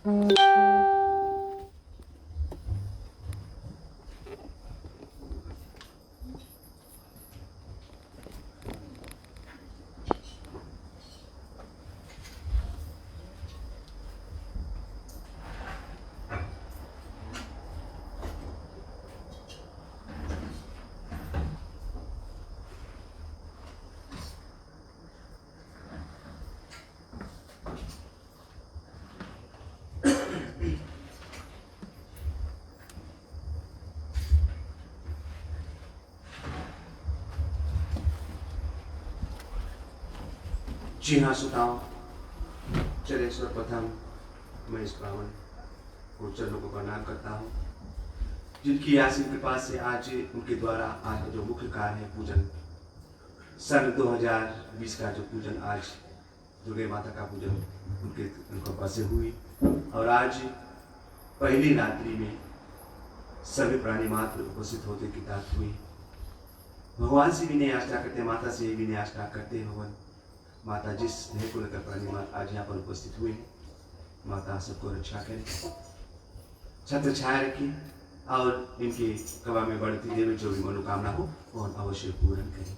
जी हाँ श्रोताओं, चलिए सर्वप्रथम मैं इस ब्राह्मण को चरणों को प्रणाम करता हूँ, जिनकी आशीष कृपा से आज उनके द्वारा आज का जो मुख्य कार्य है पूजन, सन 2020 का जो पूजन आज दुर्गा माता का पूजन उनके कृपा से हुई। और आज पहली रात्रि में सभी प्राणी मात्र उपस्थित होते की बात हुई। भगवान से विनय आस्था करते, माता से विनय आस्था करते भगवान माता जिस स्नेह को लेकर प्राणी माता आज यहाँ पर उपस्थित हुए, माता सबको रक्षा करें, छत्र छाया रखें और इनके कबा में बढ़ती देवी जो भी मनोकामना हो वह अवश्य पूर्ण करें।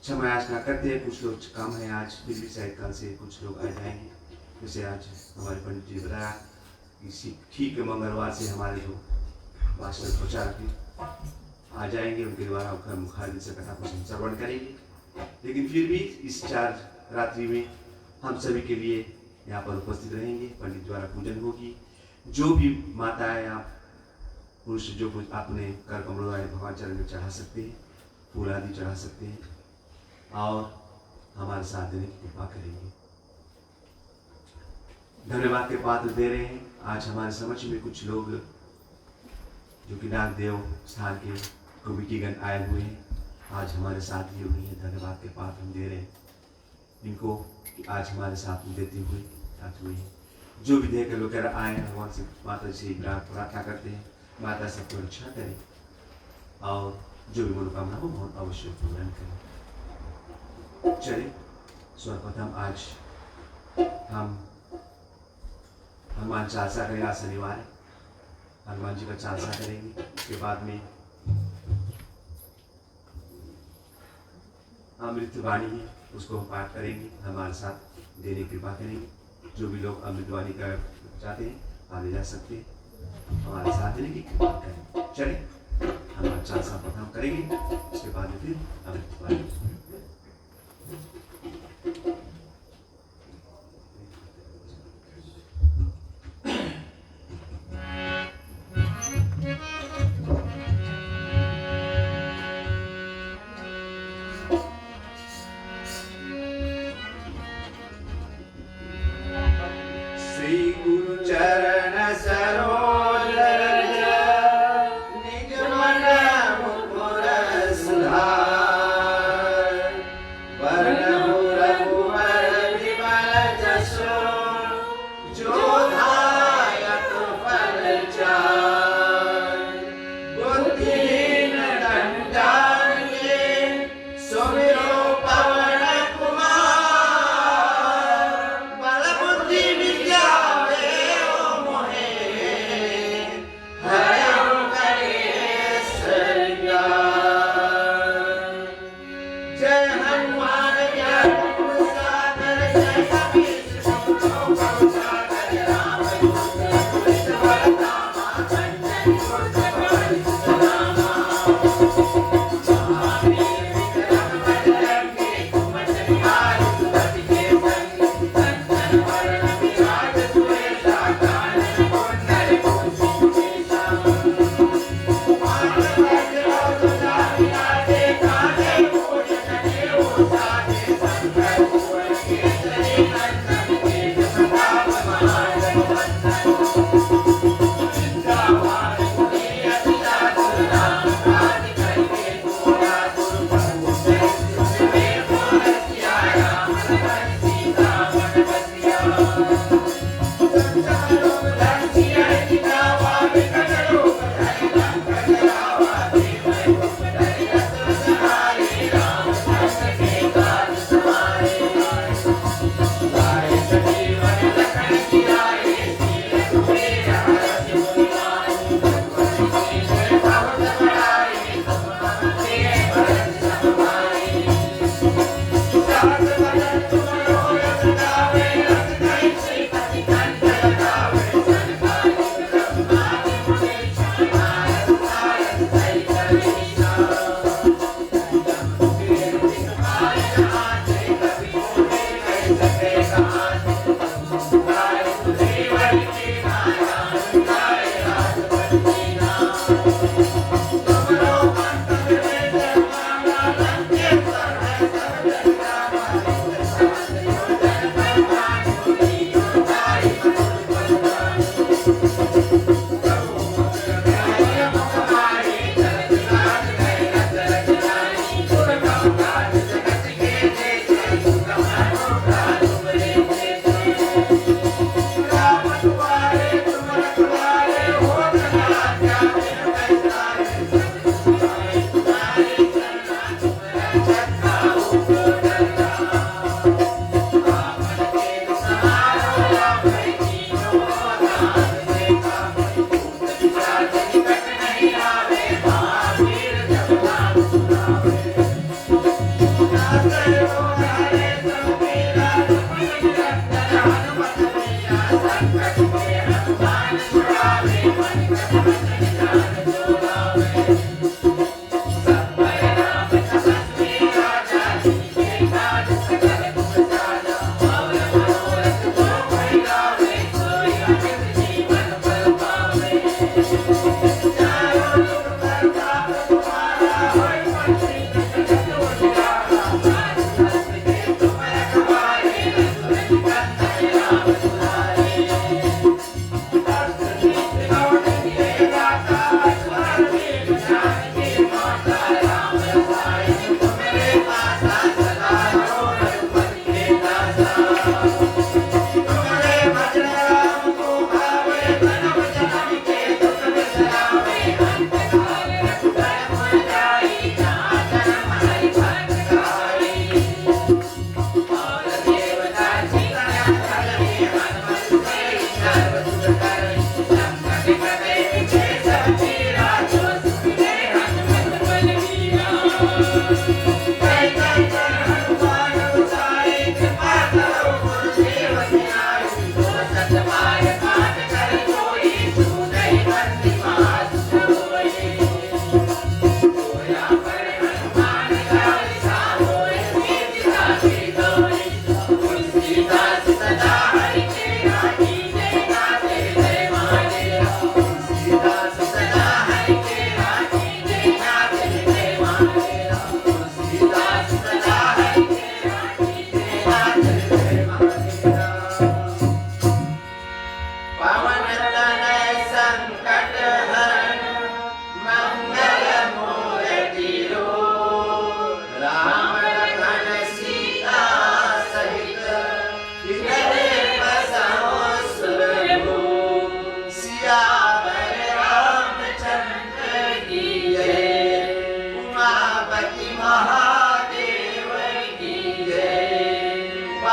क्षमा याचना करते हैं, कुछ लोग काम है आज, फिर भी शायद कल से कुछ लोग आ जाएंगे। जैसे आज हमारे पंडित जी बताया कि ठीक मंगलवार से हमारे जो मास्टर प्रचारक आ जाएंगे, उनके द्वारा मुखारबिंद से कथा को श्रवण करेंगे। लेकिन फिर भी इस 4 रात्रि में हम सभी के लिए यहाँ पर उपस्थित रहेंगे, पंडित द्वारा पूजन होगी। जो भी माताएं या पुरुष जो कुछ अपने कर कमलों वाले भगवान चरण में चढ़ा सकते हैं, फूल आदि चढ़ा सकते हैं और हमारे साथ देने की कृपा करेंगे। धन्यवाद के पात्र दे रहे हैं। आज हमारे समक्ष में कुछ लोग जो कि नागदेव स्थान के कमिटीगण आए हुए हैं, आज हमारे साथ ही हुई है। धन्यवाद के पात्र हम दे रहे हैं इनको कि आज हमारे साथ में देते हुए साथ हुई है। जो भी देख लोग आए हैं, भगवान से माता से प्रार्थना करते हैं, माता सबको रक्षा करें और जो भी मनोकामना हो बहुत अवश्य पूर्ण करें। चलिए सर्वप्रथम आज हम हनुमान चालीसा करेंगे। आज शनिवार है, हनुमान जी का चालीसा करेंगे। उसके बाद में अमृतवाणी है, उसको हम पाठ करेंगे, हमारे साथ देने की कृपा करेंगे। जो भी लोग अमृतवाणी का चाहते हैं आगे जा सकते हैं, हमारे साथ देने की कृपा करें। चलिए हमारा चालीसा प्रथम करेंगे, उसके बाद में फिर अमृतवाणी। श्री गुरु चरण सरोज रज, निज मन मुकुर सुधार, वरण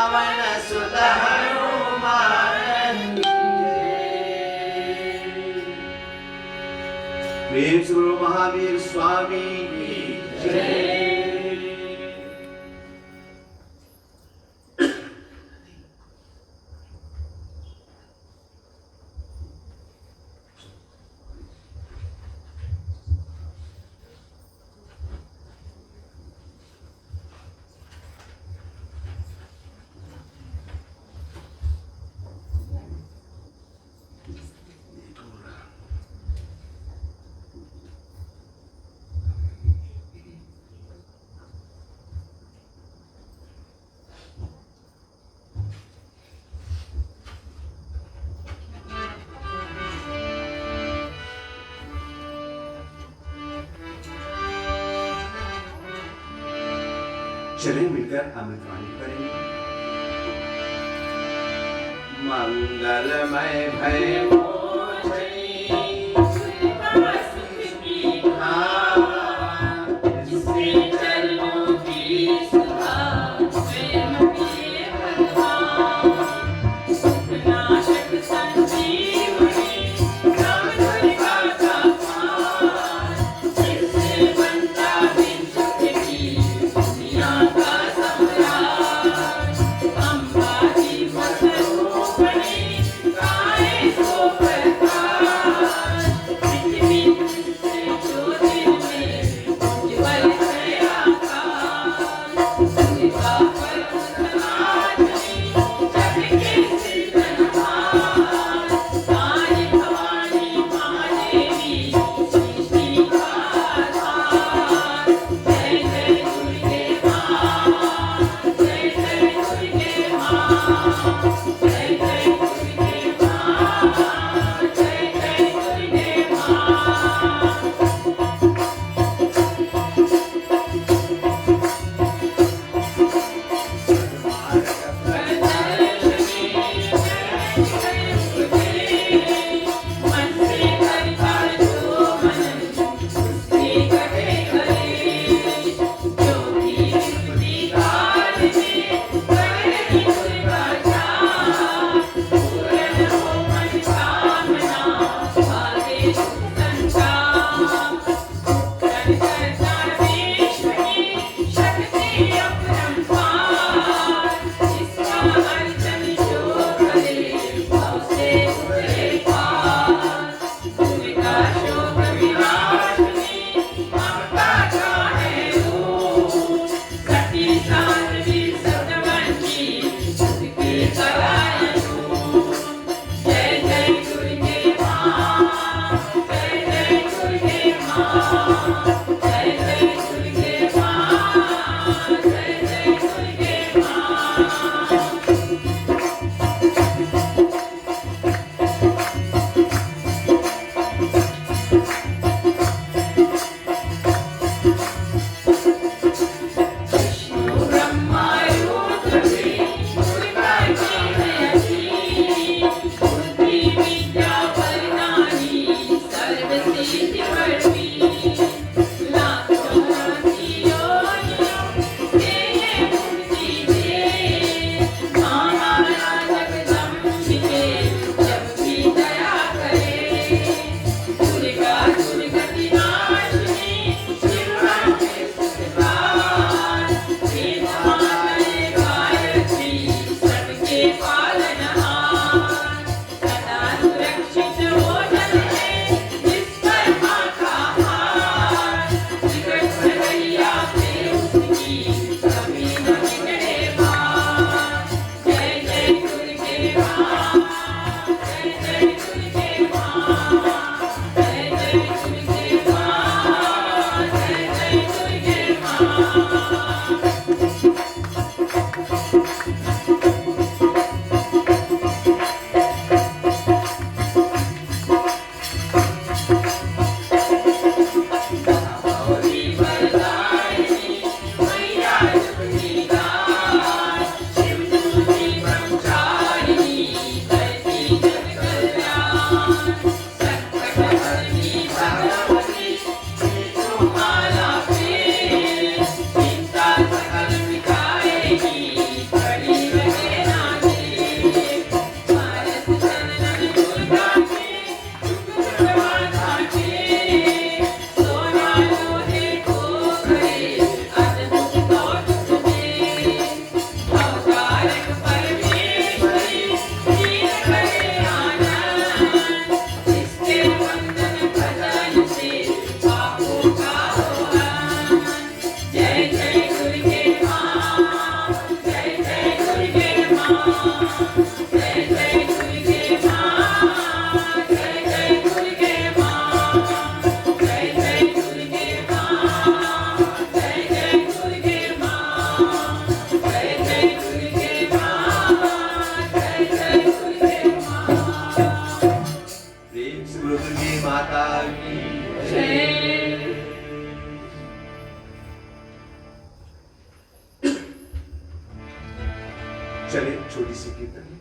पवन सुत हनुमान की जय। प्रेम से बोलो महावीर स्वामी की जय। चलें मिलकर अमृतवाणी करेंगे। मंगलमय भय चले छोटी सी कीर्तन।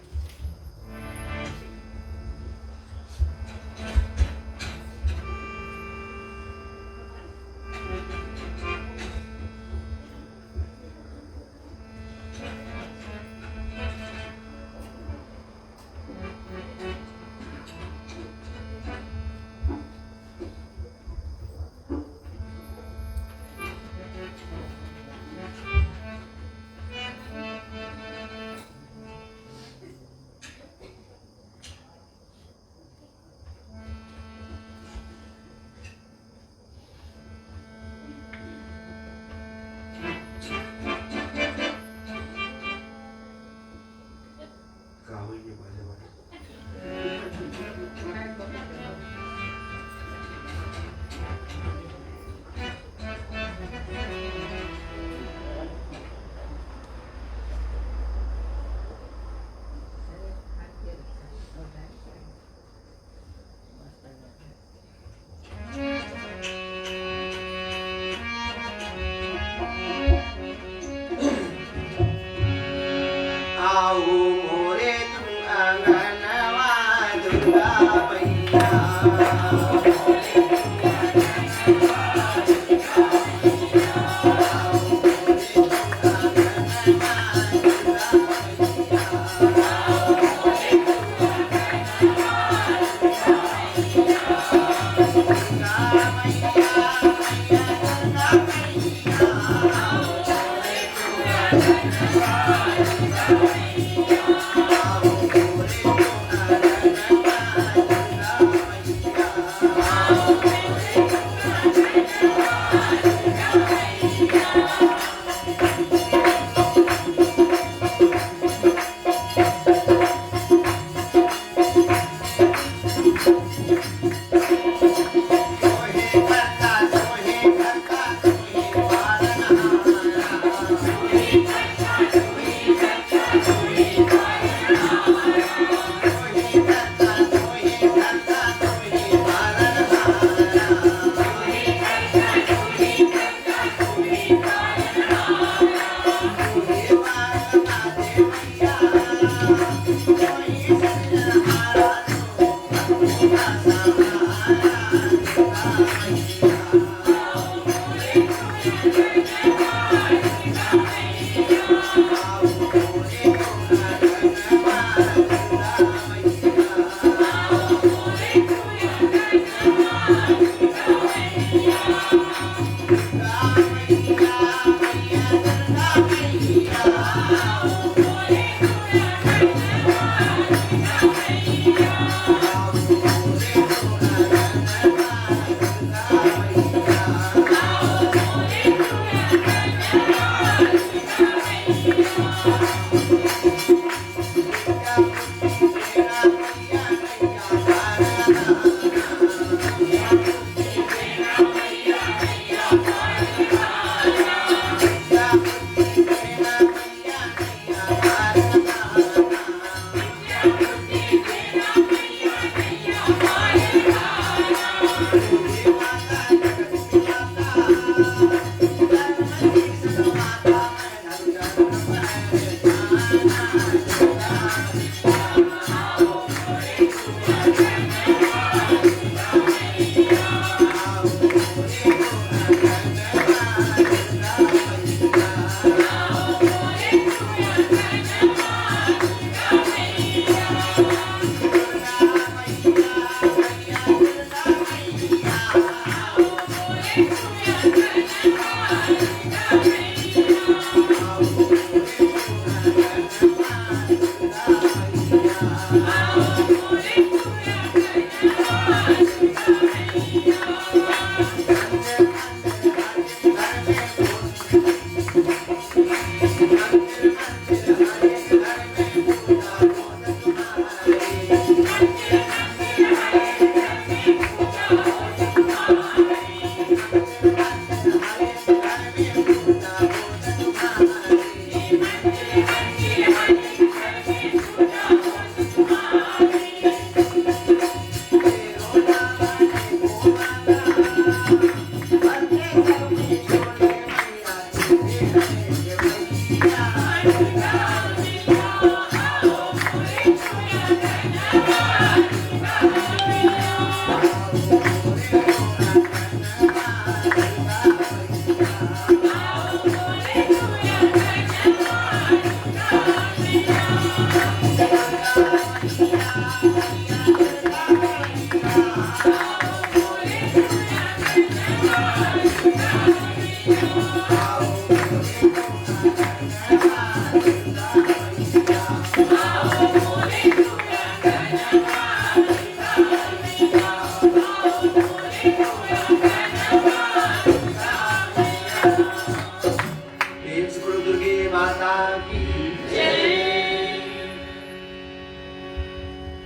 Thank you.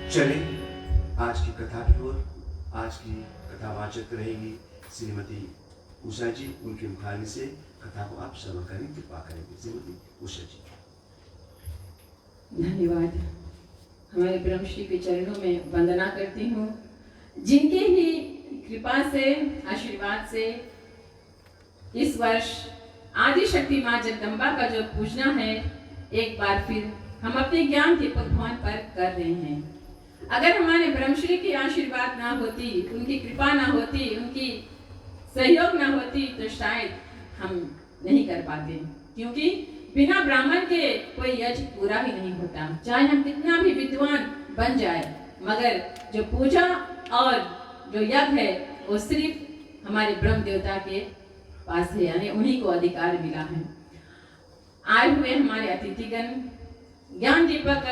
चले आज की कथा की ओर। आज की कथावाचक रहेंगी श्रीमती उषा जी। उनके मुखाग्नि से कथा को आप श्रवण करें, कृपा करेंगे। श्रीमती उषा जी। धन्यवाद। हमारे ब्रह्म श्री के चरणों में वंदना करती हूँ, जिनके ही कृपा से, आशीर्वाद से इस वर्ष आदि शक्ति माँ जगदम्बा का जो पूजना है, एक बार फिर हम अपने ज्ञान दीपक भवन पर कर रहे हैं। अगर हमारे ब्रह्मश्री की आशीर्वाद ना होती, उनकी कृपा ना होती, उनकी सहयोग ना होती, तो शायद हम नहीं कर पाते, क्योंकि बिना ब्राह्मण के कोई यज्ञ पूरा ही नहीं होता। चाहे हम कितना भी विद्वान बन जाए, मगर जो पूजा और जो यज्ञ है वो सिर्फ हमारे ब्रह्म देवता के पास है, यानी उन्हीं को अधिकार मिला है। आए हुए हमारे अतिथिगण, ज्ञान दीपक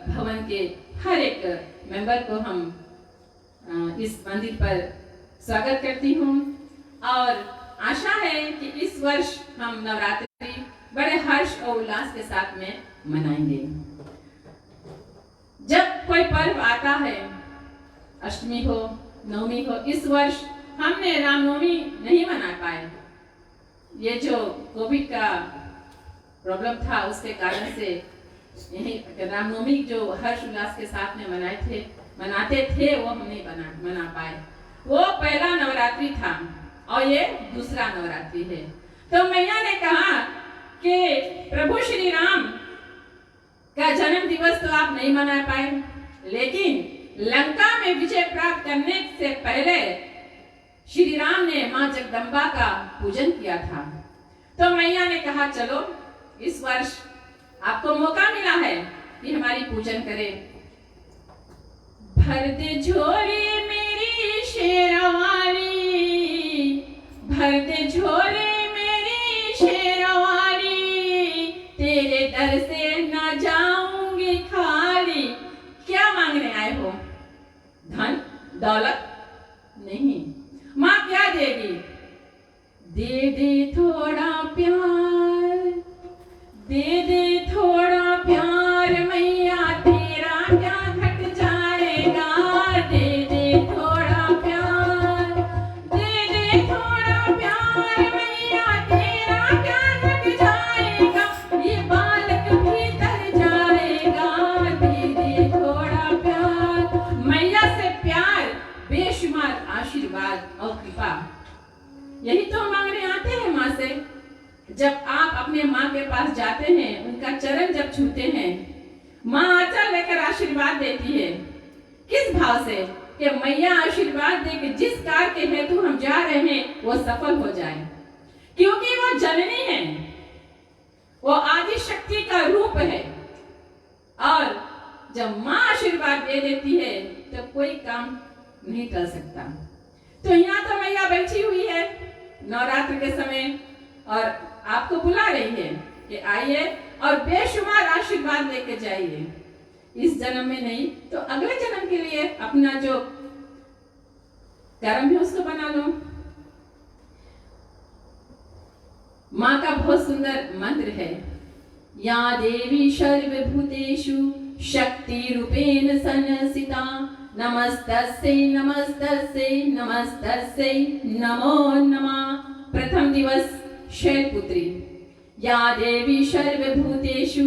भवन के हर एक मेंबर को हम इस मंदिर पर स्वागत करती हूँ और आशा है कि इस वर्ष हम नवरात्रि बड़े हर्ष और उल्लास के साथ में मनाएंगे। जब कोई पर्व आता है, अष्टमी हो, नवमी हो, इस वर्ष हमने रामनवमी नहीं मना पाए। ये जो कोविड का प्रॉब्लम था, उसके कारण से यही रामनवमी जो हर्ष उल्लास के साथ में मनाते थे, वो हम नहीं मना पाए। वो पहला नवरात्रि था और ये दूसरा नवरात्रि है। तो मैया ने कहा कि प्रभु श्री राम का जन्म दिवस तो आप नहीं मना पाए, लेकिन लंका में विजय प्राप्त करने से पहले श्री राम ने माँ जगदम्बा का पूजन किया था। तो मैया ने कहा चलो इस वर्ष आपको मौका मिला है कि हमारी पूजन करें। भर दे झोली मेरी शेरवाली, भर दे झोली मेरी शेरवाली, तेरे दर से ना जाऊंगी खाली। क्या मांगने आए हो? धन दौलत नहीं, माँ क्या देगी? दे दे थोड़ा प्यार, दे दे थोड़ा प्यार मैया, तेरा क्या घट जाएगा? दे दे थोड़ा प्यार, दे दे थोड़ा प्यार मैया, तेरा क्या घट जाएगा? ये बालक भीतर जाएगा, दे दे थोड़ा प्यार। मैया से प्यार, बेशुमार आशीर्वाद और कृपा, यही तो मांगने आते हैं माँ से। जब आप अपने माँ के पास जाते हैं, उनका चरण जब छूते हैं, माँ आंचल लेकर आशीर्वाद देती है। किस भाव से? कि मैया आशीर्वाद दे कि जिस कार्य के हेतु हम जा रहे हैं वो सफल हो जाए, क्योंकि वो जननी है, वो आदि शक्ति का रूप है। और जब माँ आशीर्वाद दे देती है तो कोई काम नहीं कर सकता। तो यहाँ तो मैया बैठी हुई है नवरात्र के समय और आपको बुला रही है कि आइए और बेशुमार आशीर्वाद लेके जाइए। इस जन्म में नहीं तो अगले जन्म के लिए अपना जो कर्म है उसको बना लो। माँ का बहुत सुंदर मंत्र है, या देवी सर्वभूतेषु शक्ति रूपेण संस्थिता, नमस्तस्यै नमस्तस्यै नमस्तस्यै नमो नमः। प्रथम दिवस शैलपुत्री, या देवी सर्वभूतेषु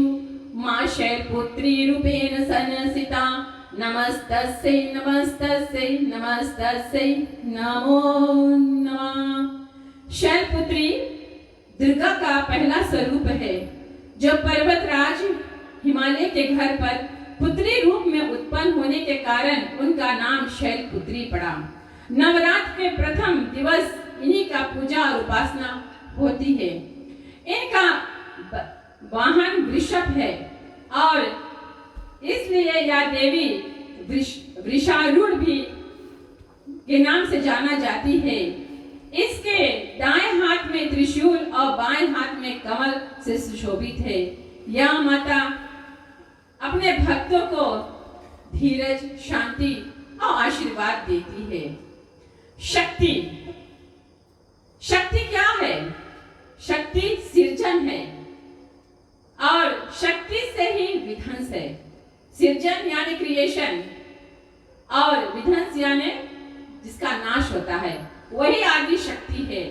माँ शैलपुत्री रूपेण संस्थिता, नमस्तस्यै नमस्तस्यै नमस्तस्यै नमो नमः। शैलपुत्री दुर्गा का पहला स्वरूप है, जो पर्वतराज हिमालय के घर पर पुत्री रूप में उत्पन्न होने के कारण उनका नाम शैलपुत्री पड़ा। नवरात्र के प्रथम दिवस इन्हीं का पूजा और उपासना होती है। इनका वाहन वृषभ है और इसलिए यह देवी वृषारूढ़ भी के नाम से जाना जाती है। इसके दाएं हाथ में त्रिशूल और बाएं हाथ में कमल से सुशोभित है। यह माता अपने भक्तों को धीरज, शांति और आशीर्वाद देती है। शक्ति, शक्ति क्या है? शक्ति सृजन है और शक्ति से ही विध्वंस है। सृजन यानी क्रिएशन और विध्वंस यानी जिसका नाश होता है, वही आदि शक्ति है।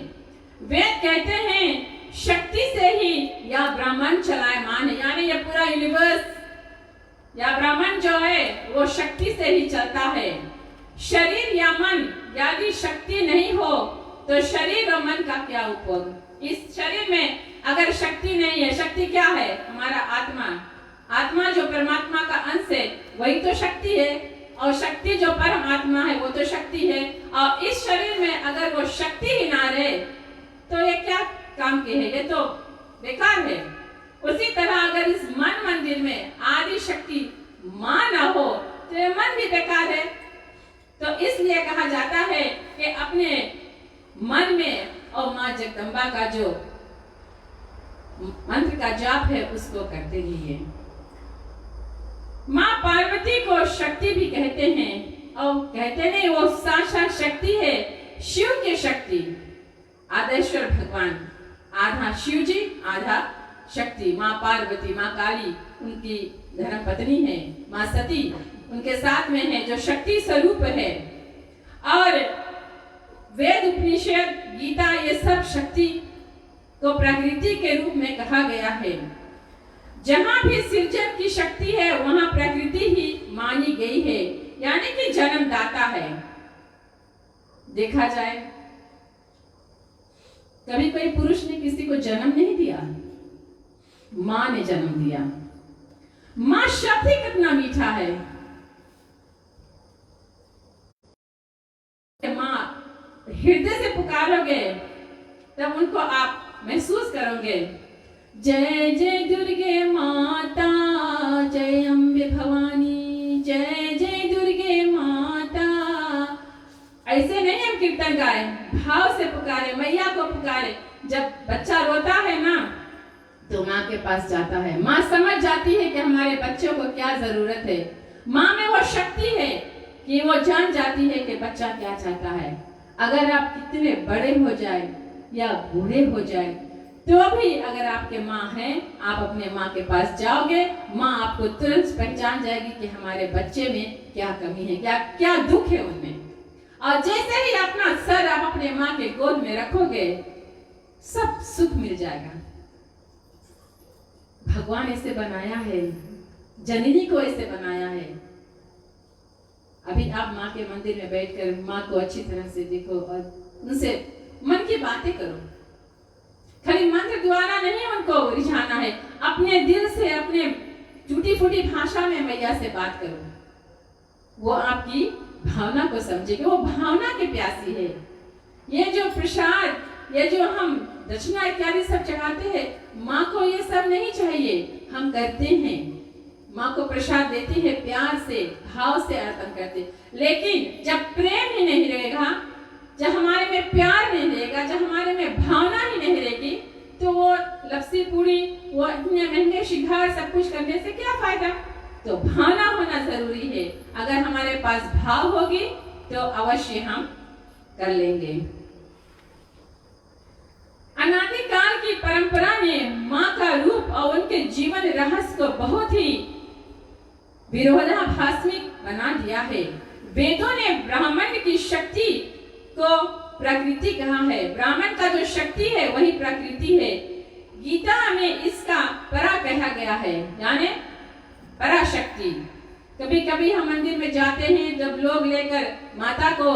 वेद कहते हैं शक्ति से ही यह ब्रह्मांड चलायमान है, यानी यह पूरा यूनिवर्स या ब्रह्मांड जो है वो शक्ति से ही चलता है। शरीर या मन यदि शक्ति नहीं हो तो शरीर और मन का क्या उपयोग? इस शरीर में अगर शक्ति नहीं है, शक्ति क्या है? हमारा आत्मा, आत्मा जो परमात्मा का अंश है वही तो शक्ति है, और शक्ति जो परमात्मा है वो तो शक्ति है। और इस शरीर में अगर वो शक्ति ही ना रहे तो ये क्या काम की है? ये तो बेकार है। उसी तरह अगर इस मन मंदिर में आदि शक्ति मां ना हो तो ये मन भी बेकार है। तो इसलिए कहा जाता है कि अपने मन में और मां जगदम्बा का जो मंत्र का जाप है उसको करते रहिए। मां पार्वती को शक्ति भी कहते हैं, और कहते नहीं वो साक्षात शक्ति है, शिव की शक्ति। आदेश्वर भगवान, आधा शिव जी आधा शक्ति। मां पार्वती, मां काली उनकी धर्म पत्नी है, मां सती उनके साथ में है जो शक्ति स्वरूप है। और वेद, उपनिषद, गीता ये सब शक्ति को प्रकृति के रूप में कहा गया है। जहां भी सृजन की शक्ति है वहां प्रकृति ही मानी गई है, यानी कि जन्मदाता है। देखा जाए कभी कोई पुरुष ने किसी को जन्म नहीं दिया, मां ने जन्म दिया। मां शब्द ही कितना मीठा है। मां हृदय से पुकारोगे तब उनको आप महसूस करोगे। जय जय दुर्गे माता, जय अम्बे भवानी, जय जय दुर्गे माता। ऐसे नहीं हम कीर्तन गाए, भाव से पुकारे, मैया को पुकारे। जब बच्चा रोता है ना तो माँ के पास जाता है। माँ समझ जाती है कि हमारे बच्चों को क्या जरूरत है। माँ में वो शक्ति है कि वो जान जाती है कि बच्चा क्या चाहता है। अगर आप कितने बड़े हो जाए या बूढ़े हो जाए तो भी अगर आपके माँ हैं, आप अपने माँ के पास जाओगे, माँ आपको तुरंत पहचान जाएगी कि हमारे बच्चे में क्या कमी है, क्या क्या दुख है उनमें। और जैसे ही अपना सर आप अपने माँ के गोद में रखोगे सब सुख मिल जाएगा। भगवान ऐसे बनाया है, जननी को ऐसे बनाया है। अभी आप माँ के मंदिर में बैठकर माँ को अच्छी तरह से देखो और उनसे मन की बातें करो। खाली मंत्र द्वारा नहीं उनको रिझाना है, अपने दिल से, अपने टूटी फूटी भाषा में मैया से बात करो। वो आपकी भावना को समझेगी, वो भावना की प्यासी है। ये जो प्रसाद, ये जो हम दक्षिणा इत्यादि सब चढ़ाते हैं, माँ को ये सब नहीं चाहिए। हम करते हैं, माँ को प्रसाद देती है, प्यार से, भाव से अर्पण करते। लेकिन जब प्रेम ही नहीं रहेगा, जब हमारे में प्यार नहीं रहेगा, जब हमारे में भावना ही नहीं रहेगी, तो वो लपसी पूरी, वो इतने महंगे श्रृंगार सब कुछ करने से क्या फायदा। तो भावना होना जरूरी है। अगर हमारे पास भाव होगी तो अवश्य हम कर लेंगे। अनादिकाल की परंपरा ने माँ का रूप और उनके जीवन रहस्य को बहुत ही विरोधाभासमिक बना दिया है। वेदों ने ब्रह्मांड की शक्ति को प्रकृति कहा है। ब्राह्मण का जो शक्ति है वही प्रकृति है। गीता में इसका परा कहा गया है, यानी पराशक्ति। कभी कभी हम मंदिर में जाते हैं, जब लोग लेकर माता को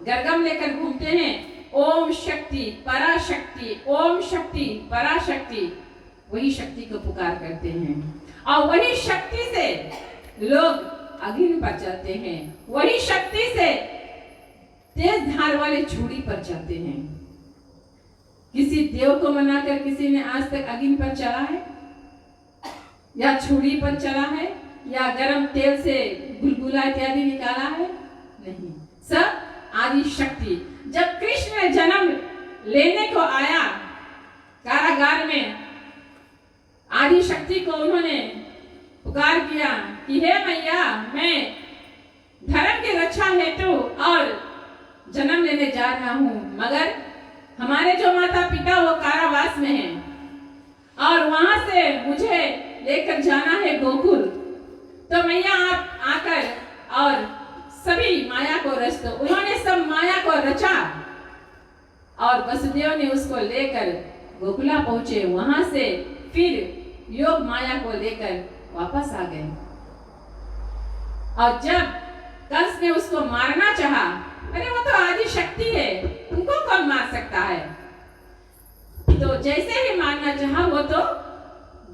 गरगम लेकर घूमते हैं, ओम शक्ति पराशक्ति, ओम शक्ति पराशक्ति, वही शक्ति को पुकार करते हैं। और वही शक्ति से लोग अग्नि पर चलते हैं, वही शक्ति से तेज धार वाले छुरी पर चलते हैं। किसी देव को मनाकर किसी ने आज तक अग्नि पर चला है? या छुरी पर चला है या गरम तेल से गुलगुला इत्यादि निकाला है? नहीं, सब आदि शक्ति। जब कृष्ण जन्म लेने को आया कारागार में, आदि शक्ति को उन्होंने पुकार किया कि हे मैया, मैं धर्म की रक्षा हेतु और जन्म लेने जा रहा हूं, मगर हमारे जो माता पिता वो कारावास में हैं और वहां से मुझे लेकर जाना है गोकुल। तो मैया आप आकर और सभी माया को रच दो। उन्होंने सब माया को रचा और वसुदेव ने उसको लेकर गोकुला पहुंचे। वहां से फिर योग माया को लेकर वापस आ गए। और जब कंस ने उसको मारना चाहा, अरे वो तो आदि शक्ति है, उनको कौन मार सकता है? तो जैसे ही मारना चाहा वो तो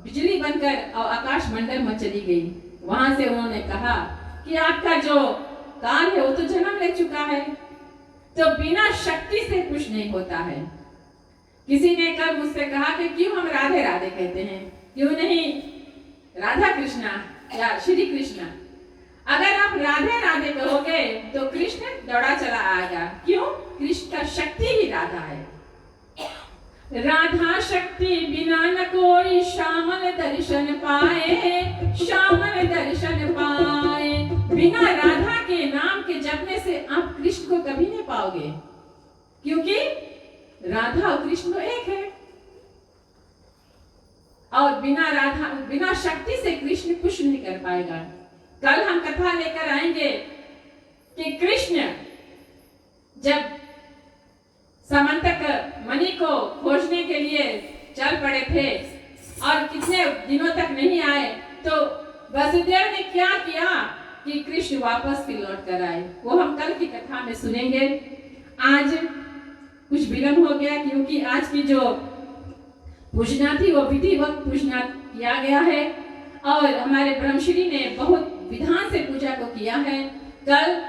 बिजली बनकर और आकाश मंडल में चली गई। वहां से उन्होंने कहा कि आपका जो काल है वो तो जन्म ले चुका है, तो बिना शक्ति से कुछ नहीं होता है। किसी ने कल मुझसे कहा कि क्यों हम राधे राधे कहते हैं, क्यों नहीं राधा कृष्णा या श्री कृष्ण? अगर आप राधे राधे कहोगे तो कृष्ण दौड़ा चला आएगा। क्यों? कृष्ण का शक्ति ही राधा है। राधा शक्ति बिना न कोई श्यामल दर्शन पाए, श्यामल दर्शन पाए। बिना राधा के नाम के जपने से आप कृष्ण को कभी नहीं पाओगे, क्योंकि राधा और कृष्ण तो एक है। और बिना शक्ति से कृष्ण कुछ नहीं कर पाएगा। कल हम कथा लेकर आएंगे कि कृष्ण जब समंतक मणि को खोजने के लिए चल पड़े थे और कितने दिनों तक नहीं आए, तो वसुदेव ने क्या किया कि कृष्ण वापस फिर लौट कर आए। वो हम कल की कथा में सुनेंगे। आज कुछ विलंब हो गया, क्योंकि आज की जो पूजना थी वो विधिवत पूजना किया गया है और हमारे ब्रह्मश्री ने बहुत विधान से पूजा को किया है। कल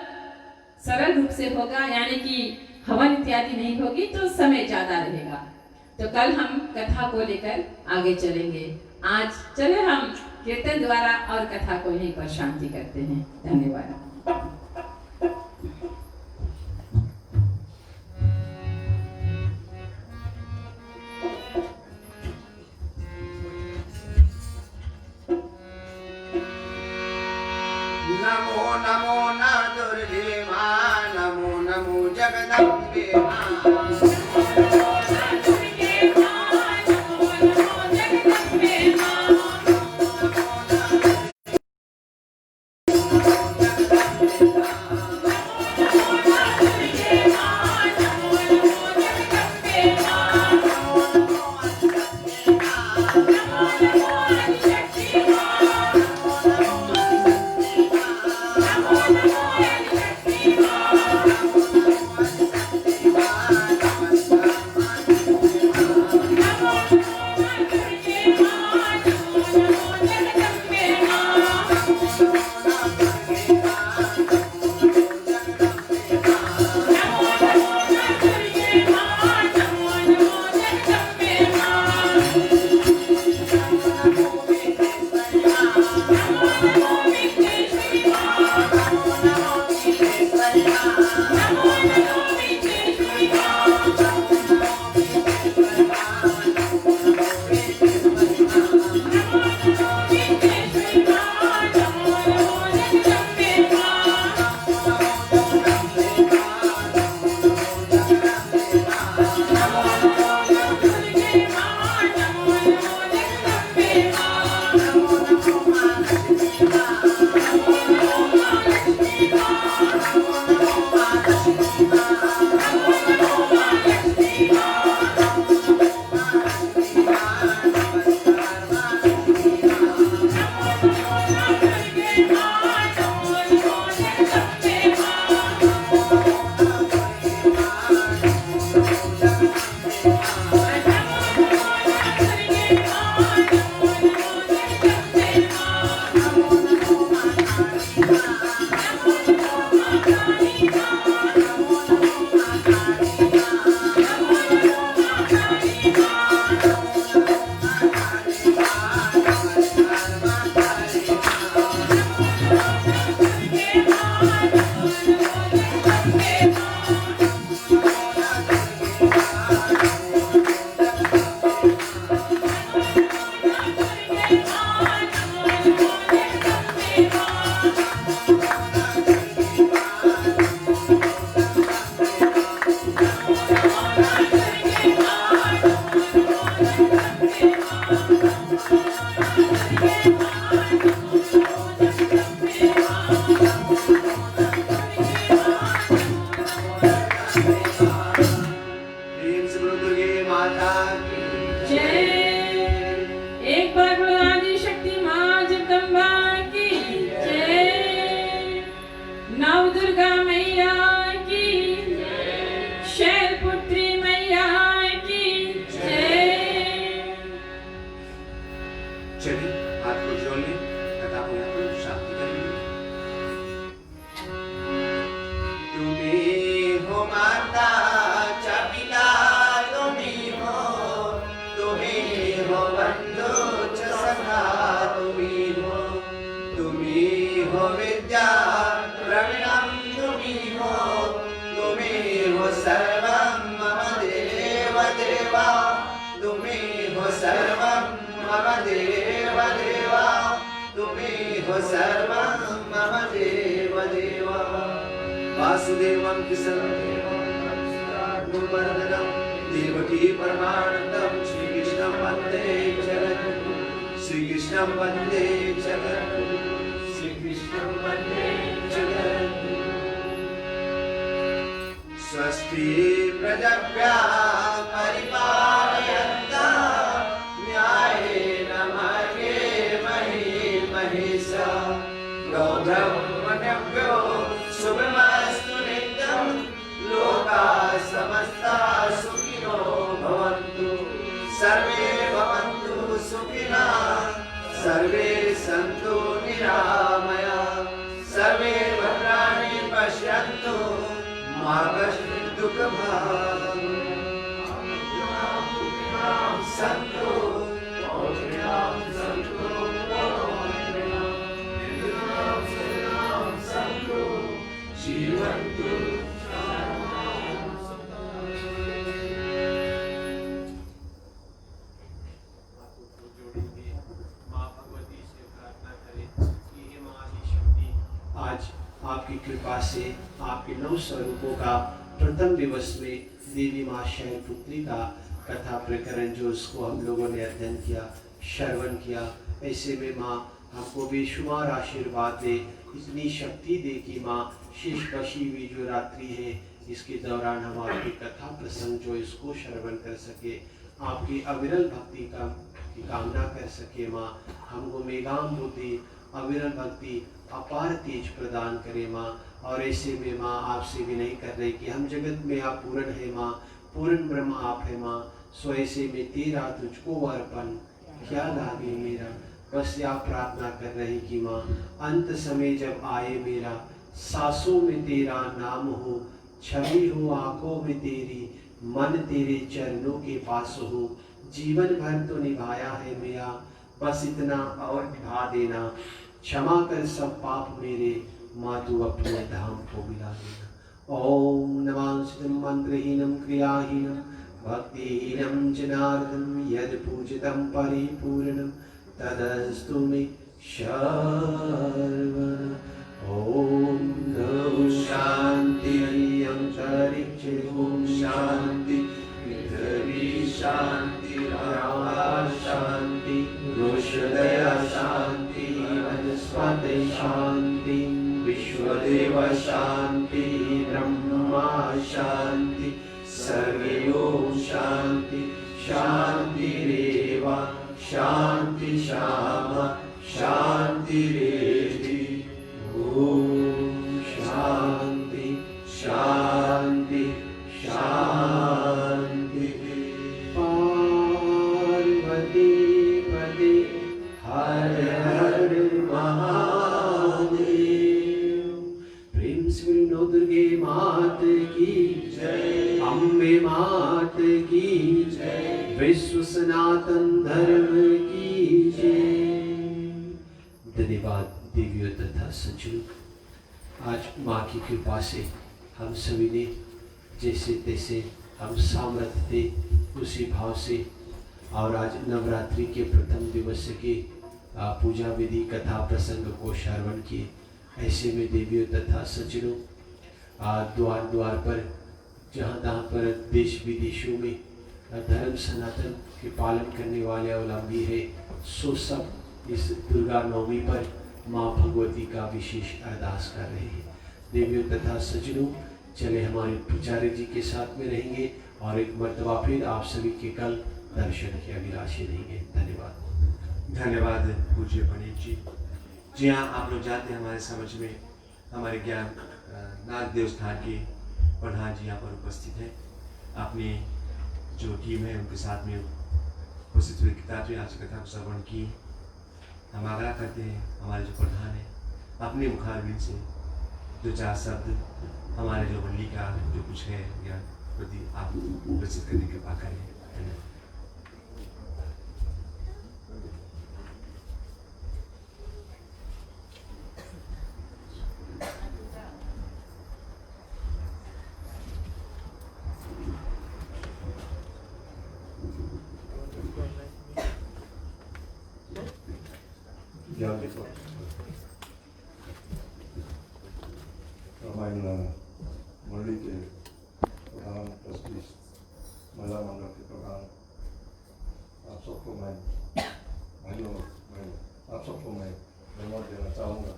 सरल रूप से होगा, यानी कि हवन इत्यादि नहीं होगी, तो समय ज्यादा रहेगा। तो कल हम कथा को लेकर आगे चलेंगे। आज चले हम कीर्तन द्वारा और कथा को यहीं पर शांति करते हैं। धन्यवाद। नमो नमो न दुर्गे मां, नमो नमो जगदम्बे मां। सर्वं मम देव देव वासुदेवं कृष्णं देवकी परमानन्दं श्रीकृष्णं वन्दे जगद्गुरुं श्रीकृष्णं वन्दे जगद्गुरुं श्रीकृष्णं वन्दे जगद्गुरुं स्वस्ति प्रजभ्यः परिपालयन्तः न्यायेन मार्गेण महिषा गौब्रह्मण्यभ्यो शुभमस्तु नित्यं लोकाः समस्ताः सुखिनो भवन्तु सर्वे भवन्तु सुखिनः सर्वे सन्तु निरामयाः सर्वे भद्राणि पश्यन्तु मा कश्चित् दुःखभाग् सन्तु जीवन्तु आज आपकी कृपा से आपके 9 स्वरूपों का प्रथम दिवस में देवी माँ शैलपुत्री का कथा प्रकरण जो उसको हम लोगों ने अध्ययन किया, श्रवण किया, ऐसे में माँ हमको बेशुमार आशीर्वाद दे, इतनी शक्ति दे कि माँ शेष बची हुई जो रात्रि है इसके दौरान हम आपकी कथा प्रसंग जो इसको श्रवण कर सके, आपकी अविरल भक्ति की कामना कर सके। माँ हमको मेघाम बुद्धि अविरल भक्ति अपार तेज प्रदान करे माँ। और ऐसे में माँ आपसे भी नहीं कर रहे कि हम जगत में आप पूर्ण है माँ, पूर्ण ब्रह्म आप है माँ, सो ऐसे में तेरा तुझको अर्पण क्या लागे मेरा, बस यह प्रार्थना कर रहे कि माँ अंत समय जब आए मेरा, सांसों में तेरा नाम हो, छवि हो आंखों में तेरी, मन तेरे चरणों के पास हो, जीवन भर तो निभाया है मेरा, बस इतना और निभा देना, क्षमा कर सब पाप मेरे, माँ तू अपने धाम को मिला देना। ओम नमः मंत्रहीनम क्रियाहीनम भक्तिहीनम जनार्दन यद पूजितं परिपूर्णं तदस्तु मे शर्वण। ओम नमः शांति अंतरिक्षे ओम शांति पृथ्वी शांति आकाश शांति रोषदया शांति वनस्पति शांति विश्वदेव शांति ब्रह्मा शांति सर्वयों शांति शांतिरेव शांति शामा शांतिरेधि। ओम शांति शांति शांति। पार्वती पति हर हर महादेव। प्रेम से बोलो दुर्गे मात की जय, अम्बे मात की जय, विश्व सनातन धर्म की जय। धन्यवाद देवियों तथा सज्जनों, आज माँ की कृपा से हम सभी ने जैसे तैसे हम सामर्थ्य थे उसी भाव से, और आज नवरात्रि के प्रथम दिवस के पूजा विधि कथा प्रसंग को श्रवण किए। ऐसे में देवियों तथा सज्जनों, द्वार द्वार पर जहाँ तहाँ पर देश विदेशों में धर्म सनातन के पालन करने वाले अवलंबी है, सो सब इस दुर्गा नवमी पर माँ भगवती का विशेष अरदास कर रहे हैं। देवियों तथा सज्जनों, चले हमारे पुजारी जी के साथ में रहेंगे और एक मर्तबा फिर आप सभी के कल दर्शन के अभिलाषी रहेंगे। धन्यवाद। धन्यवाद पूज्य पंडित जी। जी हाँ, आप लोग जानते हैं हमारे समझ में हमारे ज्ञान नाग देवस्थान के प्रधान जी यहाँ पर उपस्थित हैं। अपनी जो टीम है उनके साथ में उपस्थित हुए किताब आज कथा को श्रवण की। हम आग्रह करते हैं हमारे जो प्रधान है अपने मुखारबिंद से दो चार शब्द हमारे जो मंडली का जो कुछ है ज्ञान प्रति आप प्रसिद्ध करने की कृपा करें। Yeah. रामायण मंडली के प्रधान ट्रस्टी, महिला मंडल के प्रधान, आप सबको मैं भाइयों आप सबको मैं धन्यवाद देना चाहूँगा।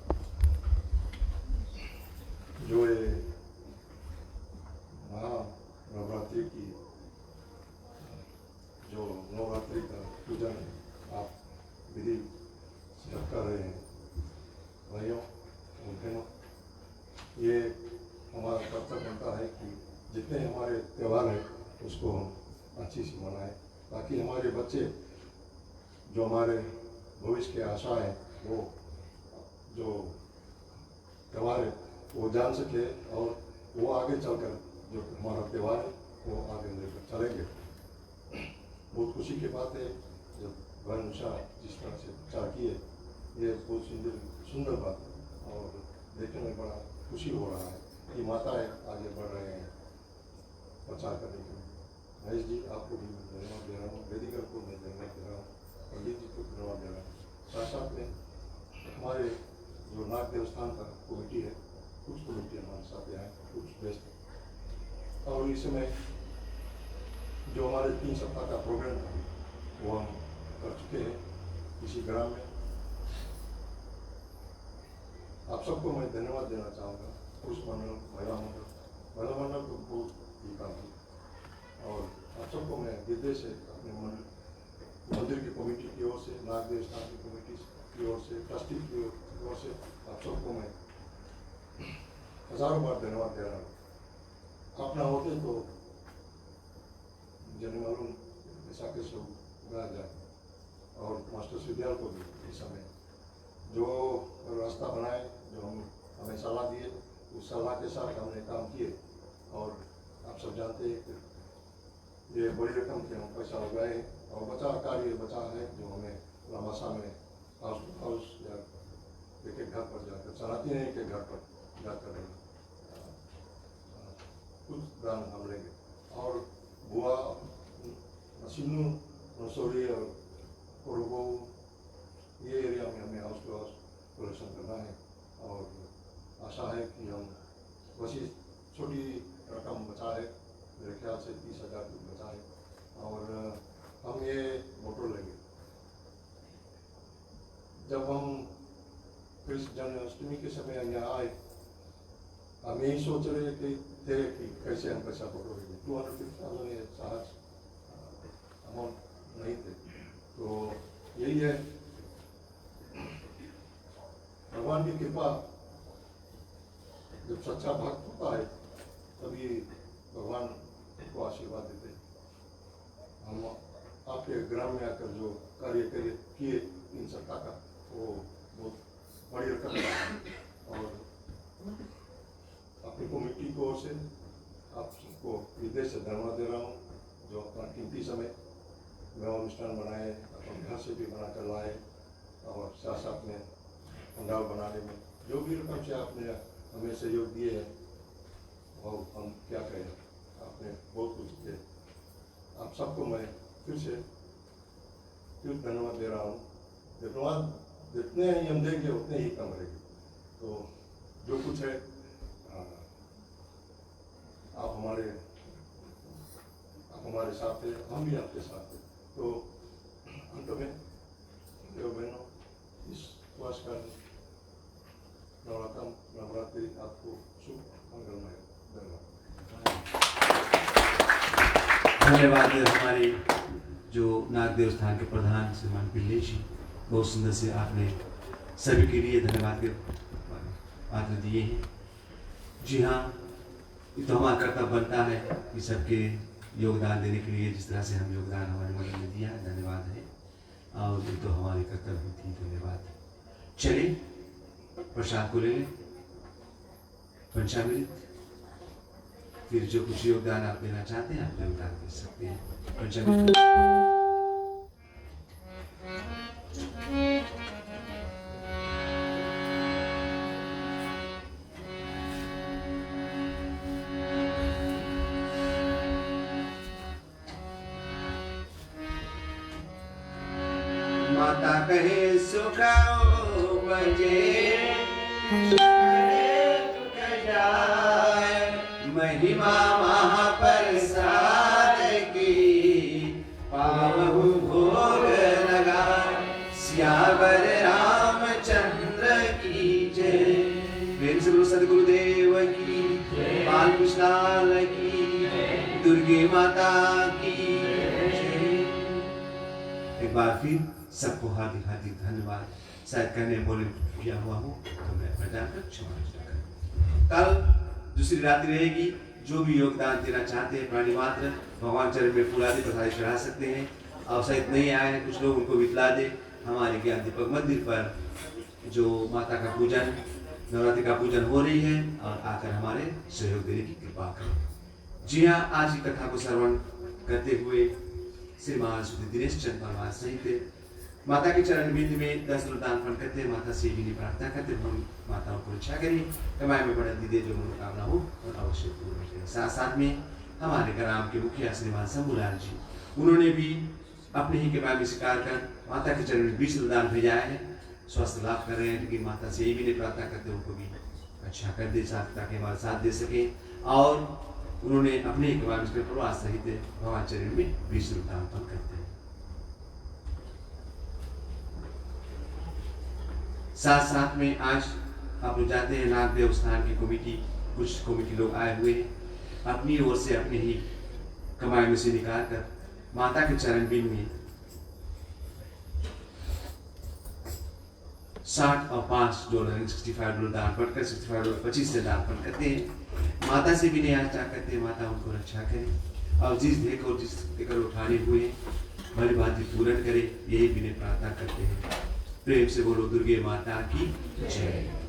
जो ये महानवरात्रि की जो नवरात्रि का पूजन आप विधि से कर रहे हैं भाइयों और बहनों, ये हमारा कर्तव्य बनता है कि जितने हमारे त्यौहार हैं उसको हम अच्छी से मनाएं, ताकि हमारे बच्चे जो हमारे भविष्य के आशा हैं वो जो त्यौहार है वो जान सके और वो आगे चलकर जो हमारा त्यौहार है वो आगे लेकर चलेंगे। बहुत खुशी की बात है जब बहन उषा जिस तरह से प्रचार किए, ये बहुत सुंदर बात है और देखने में बड़ा खुशी हो रहा है कि माताएं आगे बढ़ रहे हैं प्रचार करने के लिए। महेश जी आपको भी मैं धन्यवाद दे रहा हूँ, वेदिका को मैं धन्यवाद दे रहा हूँ, पंडित जी को धन्यवाद दे रहा हूँ। साथ साथ में हमारे जो नाग देवस्थान का कमेटी है, कुछ कमेटी हमारे साथ यहाँ कुछ व्यस्त है और इस समय जो हमारे 3 सप्ताह का प्रोग्राम था वो हम कर चुके हैं किसी ग्राम में। आप सबको मैं धन्यवाद देना चाहूँगा, पुरुष मंडल, महिला मंडल को बहुत ही काम किया और आप सबको मैं हृदय से अपने मंदिर की कमेटी की ओर से, नाग देवस्थान की कमेटी की ओर से, ट्रस्टी की ओर से आप सबको मैं हजारों बार धन्यवाद दे रहा हूँ। आप ना होते तो जन मालूम ऐसा कैसे उगाया जाए। और मास्टर विद्यालय को भी इस समय जो रास्ता बनाए, जो हमें सलाह दिए, उस सलाह के साथ हमने काम किए और आप सब जानते हैं कि ये बड़ी रकम के हम पैसा लगाए और बचा कार्य बचा है जो हमें रामासा में हाउस टू हाउस या एक घर पर जाकर चलाते हैं, एक घर पर जाकर कुछ दान हम लेंगे और बुआ मशीनू मसूरी और कोरबो ये एरिया में हमें हाउस टू हाउस कलेक्शन करना है और आशा है कि हम वैसी छोटी रकम बचा है, मेरे ख्याल से 30,000 बचा है और हम ये मोटर लेंगे। जब हम कृष्ण जन्माष्टमी के समय यहाँ आए, हम यही सोच रहे थे कि कैसे हम पैसा पकड़ेंगे। 250,000 ये सहज अमाउंट नहीं थे, तो यही है भगवान की कृपा। जब सच्चा भक्त होता है तभी भगवान को आशीर्वाद देते हैं। हम आपके ग्राम में आकर जो कार्य किए 3 सप्ताह का, वो बहुत बड़ी रकम है और अपनी कमेटी की ओर से आप सबको हृदय से धन्यवाद दे रहा हूँ जो अपना कीमती समय मेवा मिष्ठान बनाए, अपने घर से भी बना कर लाए और साथ साथ में पंडाल बनाने में जो भी रकम से आपने हमें सहयोग दिए हैं और हम क्या कहें, आपने बहुत कुछ दिए। आप सबको मैं फिर धन्यवाद दे रहा हूँ। धन्यवाद जितने ही हम देंगे उतने ही कम रहेंगे। तो जो कुछ है आप हमारे साथ हैं, हम भी आपके साथ हैं। तो अंत में देव बहनों, इस वर्ष का नवरात्रि आपको शुभ मंगलमय। धन्यवाद। हमारे जो नाग देवस्थान के प्रधान श्रीमान पिल्ले जी, बहुत सुंदर से आपने सभी के लिए धन्यवाद के पात्र दिए हैं। जी हाँ, ये तो हमारा कर्तव्य बनता है कि सबके योगदान देने के लिए जिस तरह से हम योगदान हमारे मंडल में दिया, धन्यवाद है और ये तो हमारी कर्तव्य थी। धन्यवाद। चलिए प्रसाद को ले लें, पंचामृत, फिर जो कुछ योगदान आप देना चाहते हैं आप योगदान दे सकते हैं। पंचामृत माता कहे सुखाओ जे दुख जाए महिमा महाप्रसाद की पावहु भोग लगा सियावर रामचंद्र की जय। प्रेम से बोलो सद्गुरुदेव की, बाल कृष्णाल की, दुर्गे माता की जय। एक बार फिर सबको हार्दिक हार्दिक धन्यवाद। शायद कहने बोले किया हुआ हूँ तो मैं जानकर क्षमा करूँ। कल दूसरी रात्रि रहेगी। जो भी योगदान देना चाहते हैं प्राणी मात्र भगवान चरण में फूल आदि प्रसाद चढ़ा सकते हैं। और शायद नहीं आए हैं कुछ लोग, उनको बितला दे। हमारे ज्ञान दीपक मंदिर पर जो माता का पूजन, नवरात्रि का पूजन हो रही है और आकर हमारे सहयोग देने की कृपा करें। जी हाँ, आज की कथा को श्रवण करते हुए श्रीमान श्री दिनेश चंद परमार सहित माता के चरण बिंद में 10 दान फंड करते हैं। माता से भी प्रार्थना करते हैं हम माताओं को रक्षा करें, कमाई में बढ़ती दे, जो मनोकामना हो और अवश्य पूर्ण करें। साथ साथ में हमारे ग्राम के मुखिया श्रीमान शंभूलाल जी, उन्होंने भी अपने ही कमाई में शिकार कर माता के चरण में 20 दान भेजाया है। स्वास्थ्य लाभ कर रहे हैं, लेकिन माता से ये भी नहीं प्रार्थना करते उनको भी अच्छा कर दे, साथ ताकि हमारा साथ दे सके। और उन्होंने अपने ही कमाई में प्रवास सहित भगवान चरण में 20 दान फंड करते हैं। साथ साथ में आज आप लोग जाते हैं नाग देवस्थान की कमेटी, कुछ कमेटी लोग आए हुए हैं, अपनी ओर से अपने ही कमाई में से निकाल कर माता के चरण बिंद में 60 और $5 $65 दान पड़कर $65 25 से दान पड़ करते हैं। माता से भी नहीं आशा करते, माता उनको रक्षा करे और जिस देख और जिस देकर उठाने हुए भली भांति पूर्ण करे, यही भी प्रार्थना करते हैं। प्रेम से बोलो दुर्गे माता की जय।